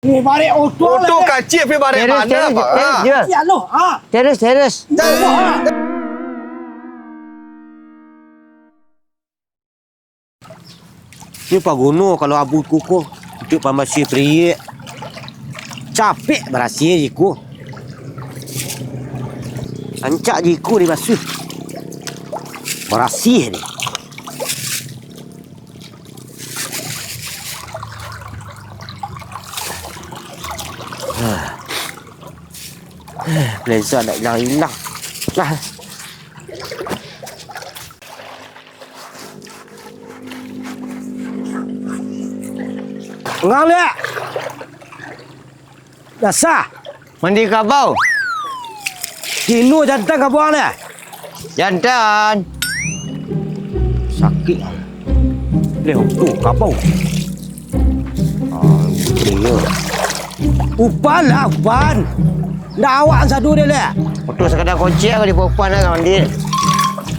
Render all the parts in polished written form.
Balik auto lah. Auto kacik pergi balik mana? Teres je. Ya lo. Teres. Ni Pak Gono kalau abu kuku untuk pambasi periak. Capek berhasil jiku. Ancak jiku di basuh. Berhasil ni. Blazer nak hilang. Lah. Ngang le. Dah sah. Mandi kabau. Kino jantan ke buang le. Jantan. Sakit. Leh tu kabau. Dia. Upan lah, upan. Dah awak satu dia le. Betul sekadar kunci ke di perempuan lah mandi.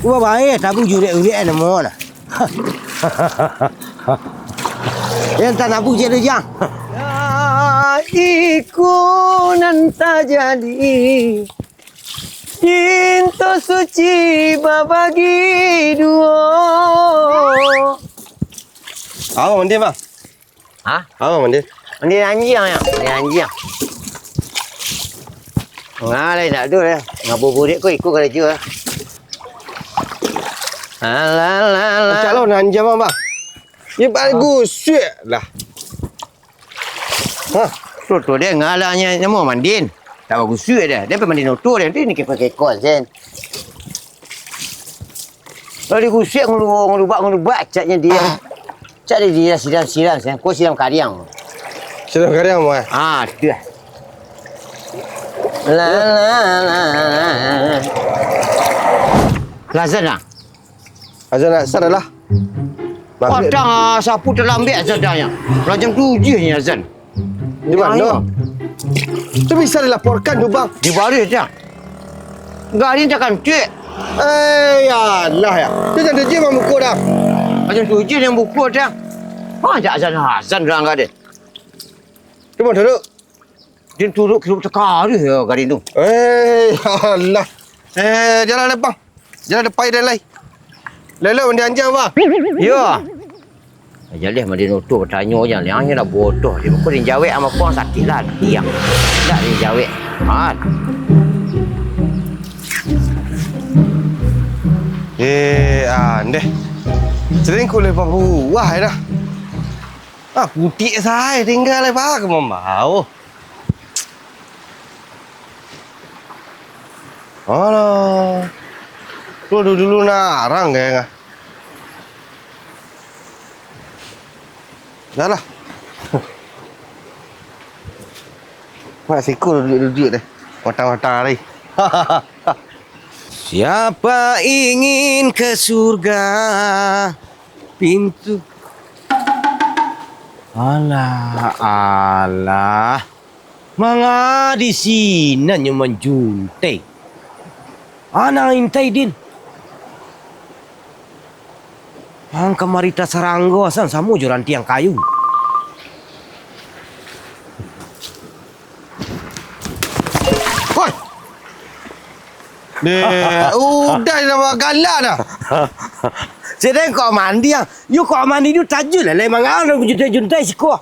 Gua baik tapi jurek-jurek nama lah. Yang tak nak puji dia jang. Iku nanta jadi cinta suci babagi dua. Awak mandi bang? Hah? Awak mandi? Mandi anjing ya? Mandi anjing. Ngalai nak tu lah. Ngabuburit kau ikut kalau je. Alah. Macam lah nak anjam bang. Ni bagus syek lah. Tu dia ngalahnya semua mandin. Tak bagus suit dia. Dia pergi mandi notor dia. Nanti ni kekos kan. Kalau dia kusik ngelubat catnya dia. Cat dia siram sen. Kau siram kariang. Siram kariang mau? Tu lah. La. Lazan lah. Azan nak start dah lah. Padang sapu dalam ambil azannya. Jam 7 ni azan. Di mana? Tu bisa dilaporkan tu bang. Di baris dah. Enggak ni takkan cik. Ya lah ya. Tu jangan dia bang buku dah. Jam 7 yang buku dah. Jak azan dah enggak ada. Cuma duduk. Dia turut kira tekar dia garin tu. Allah. Jalan depan. Jalan depan dan lain. Lelak mandi anjang bang. Ya. Jalih mandi notor bertanya je. Yang dah bodoh. Dia pun dia jawab sama puang sakit lah. Tiang. Tak dia jawab. Andeh. Sering ku lepas buah dah. Putih saya tinggal lepas ke membau. Alah. Tu dulu narang kayaknya. Dah lah. Pak siku duduk deh. Watang-watang ni. Siapa ingin ke surga? Pintu. Alah. Manga di sini nyaman juntai. Anak intai din. Ang kamarita saranggo asan samu joran tiang kayu. Hoi. Udah nama galak dah. Sedang kau mandi yang. You kau mandi tu tajul lah. Memang orang juntai siko.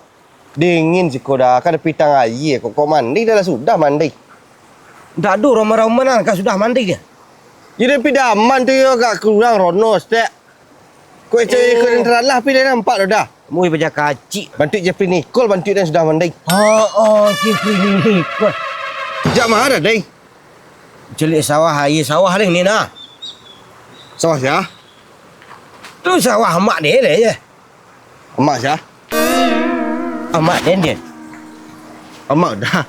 Dingin sih kau dah. Kan ada pitang air. Kau mandi dah lah sudah mandi. Tak ada ramai-ramai kan sudah mandi dia. Jadi pidaman tu yo gak kurang ronos tak. Kau cari kau yang teralah pilih nampak dah dah. Mui baca kacik. Bantu Jeffrey Nicole bantu dan sudah mandi. Jeffrey Nicole. Jak mana dah? Celik sawah air sawah ni nah. Sawah sia? Tu sawah mak dia je. Emak sia? Mak dia. Emak dah.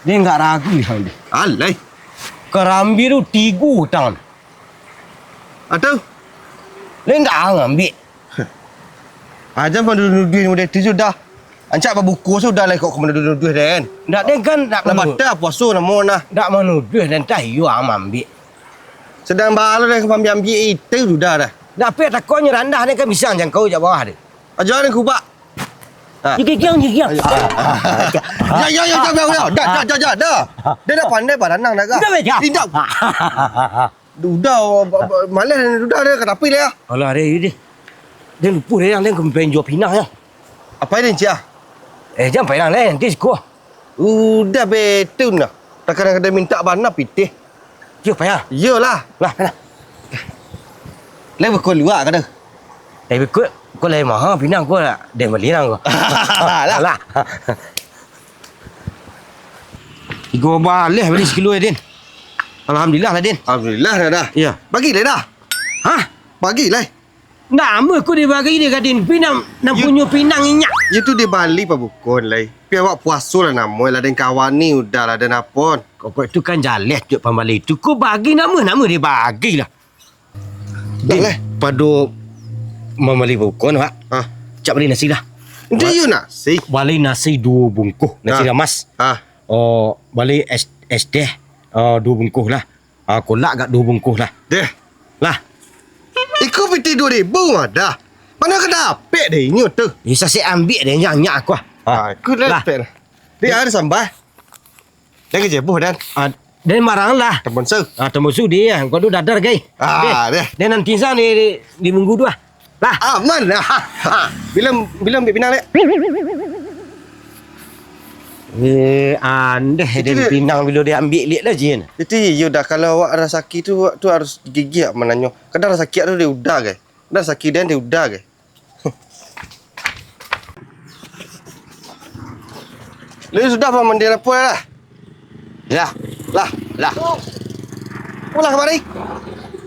Dia enggak ragu yang dia. Alai. Kerambi tu 3 tahun. Atau? Dia enggak ambil. Ajam pun duduk model tu sudah. Ancak apa buku sudah lah kau duduk dah kan. Tak dia kan tak Lepas dah puasa nama nah. Tak menuduh dan tak you ambil. Sedang bala dah ambil itu sudah dah. Tapi takutnya rendah ni kan bisa jangkau je bawah dia. Ajar ni kubak. Ha. Jigiang. Ya. Dah. Dia dah pandai badanang dah kah? Dah beja. Tidak. Duda malas duda dia kata apa dia? Alah dia. Dia lupa dia yang kempen jual pinang ya. Apa dia cia? Jangan pinang lain nanti sekolah. Udah betul nah. Tak kadang-kadang minta bana pitih. Ya payah. Iyalah. Lah, mana? Lai berkol luar kada. Tapi kau lain mahal pinang kau lah. Dia beli nang kau. Lah. Igo balik beli sekilo Din. Alhamdulillah lah Din. Alhamdulillah dah. Ya. Bagi lai dah. Hah? Bagi lai. Nama aku dibagi dia kadin pinang nak punya pinang inyak. Itu di Bali pa bukon lai. Pi awak puasa lah nama lah dan kawan ni udah lah dan apon. Kau itu kan jalan tu pembali tu. Kau bagi nama dia bagi lah. Dah lai. Pada membeli bukon pak. Ha. Cak beli nasi lah. Dia you nasi. Beli nasi 2 bungkus. Nasi ramas. Ha. Oh, beli es teh 2 bungkus lah. Kolak kat 2 bungkus lah. Deh. Lah. Ikut piti 2,000 dah. Mana kena apek deh ini tu. Bisa saya ambil dia nyak aku. Ikut lah apek. Dia ada sambal. Dia kerja buh dan. Dia marang lah. Teman su. Temusu dia. Kau tu dadar gay. Deh. Dia nanti sana di minggu 2. Lah. Aman lah. Bila ambil pinang lek. Anda dia pinang bila dia ambil lihat lah Jin. Jadi you dah kalau awak ada sakit tu harus gigi menanyo. Kadang rasa sakit tu dia udah ke. Kadang sakit dan dia udah ke. Lu sudah apa mandi apa lah? Lah. Pulang kemari.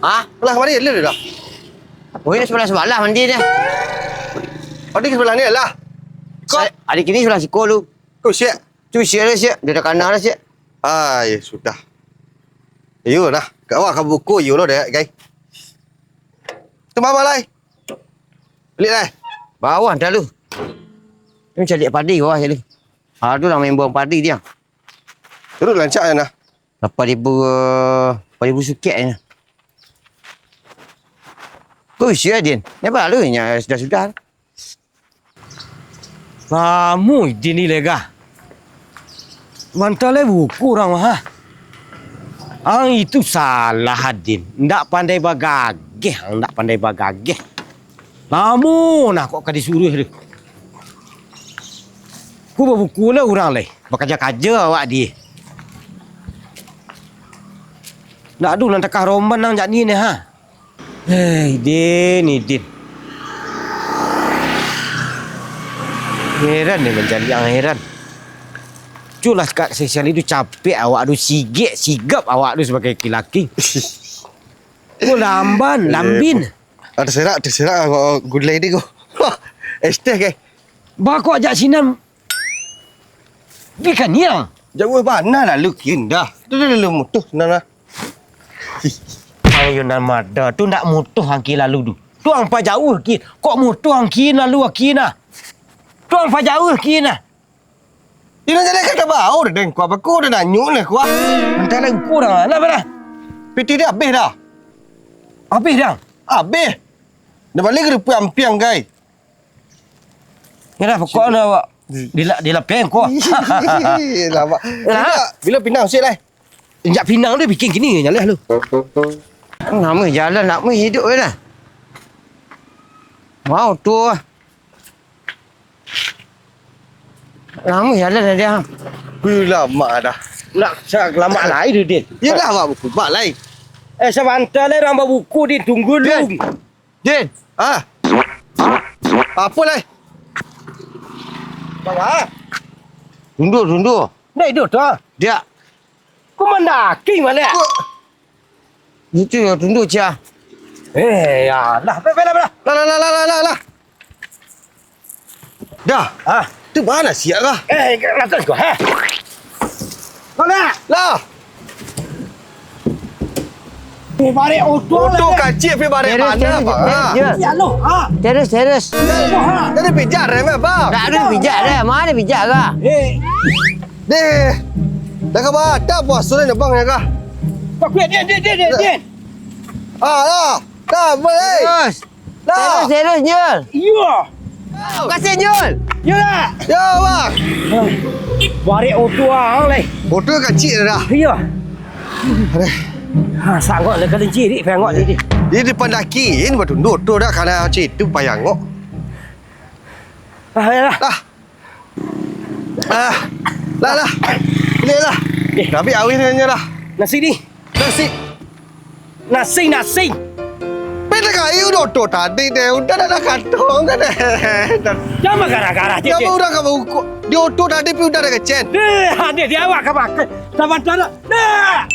Ha? Pulang kemari lu dah. Oh, ini sebelah mandi dia. Adik sebelah ni lah. Adik ini sebelah sekolah lu. Kau siap. Tu siap dah siap. Dia dah kanak dah siap. Ya sudah. You dah. Kau awak kau buku you lo deh, guys. Tu mama lai. Beli lai. Bawah dah lu. Ni cari padi bawah je lu. Tu dah main buang padi dia. Terus lancar ya nah. 8,000 suket je. Kau siap Din. Nampak lu ni sudah. Kamu ini lega. Mantalai buku orang ha. Itu salah Din. Ndak pandai bagageh, Lama nak kok disuruh dia. Ku buku lah orang lain. Bekerja-kerja awak dia. Ndak ada nak takah romban nang jak ni ha. Din. Heran ni menjadi yang heran. Culah kat sesial itu capek awak tu sigap awak tu sebagai lelaki. Kau lambin. Ada serak kau good lady kau. Esteh ke? Ba kau ajak sinam. Bikan yang. Jauh mana lah lu kin dah. Tu lu mutuh nana. Ayo nama dah tu ndak mutuh angki lalu tu. Tu ang pa jauh kin. Kok mutuh angki lalu akina. Tu ang pa jauh kina. Ini jadi kata bau dah deng kau apa kau dah nanyuk ni kau. Entah lagi kurang lah mana. Piti dia habis dah. Habis dah. Habis. Dah balik ke piang guys. Ya dah pokok na awak. Dia peng kau. Lama. Bila pinang sih lah. Injak pinang dia bikin gini nyaleh lu. Nama jalan nak hidup je dah. Mau tu lah. Lama jalan dia. Lama dah. Nak lama lain dia Din. Yalah awak buku bak lain. Sebentar lah orang buku dia tunggu lu. Din. Apa lah? Bapa. Tundur. Dah hidup tu. Dia. Kau mendaki malah. Itu yang tundur cia. Ya lah. Lah. Dah. Tu mana siap kah? Lakukan kau. Mana? Lah. Balik auto lah. Auto kacik pergi balik mana apa? Ya lu. Teres. Jadi pijak rem apa? Tak ada pijak dah. Mana pijak kah? Deh. Dah kau ada puasa ni bang ya kah? Pak kuat dia. Lah. Dah boleh. Terus. Lah. Terus Jul. Ya. Kasih Jul. Ya lah. Ya bang. Warik auto ah leh. Motor kecil dah. Ya. Aduh. Ha sangat le kelinci ni, pengok ni. Di depan daki ini betul tu dah karena itu payang kok. Ah ya lah. Lah. Ini lah. Tapi awinnya lah. Nasi ni. Nasi. Nasi. Pernah kayu doto tadi deh. Udah ada kantong kan deh. Jangan gara-gara Ya dia. udah kamu di auto tadi udah ada kecen. Dia awak ke makan. Taman tanah. Dah.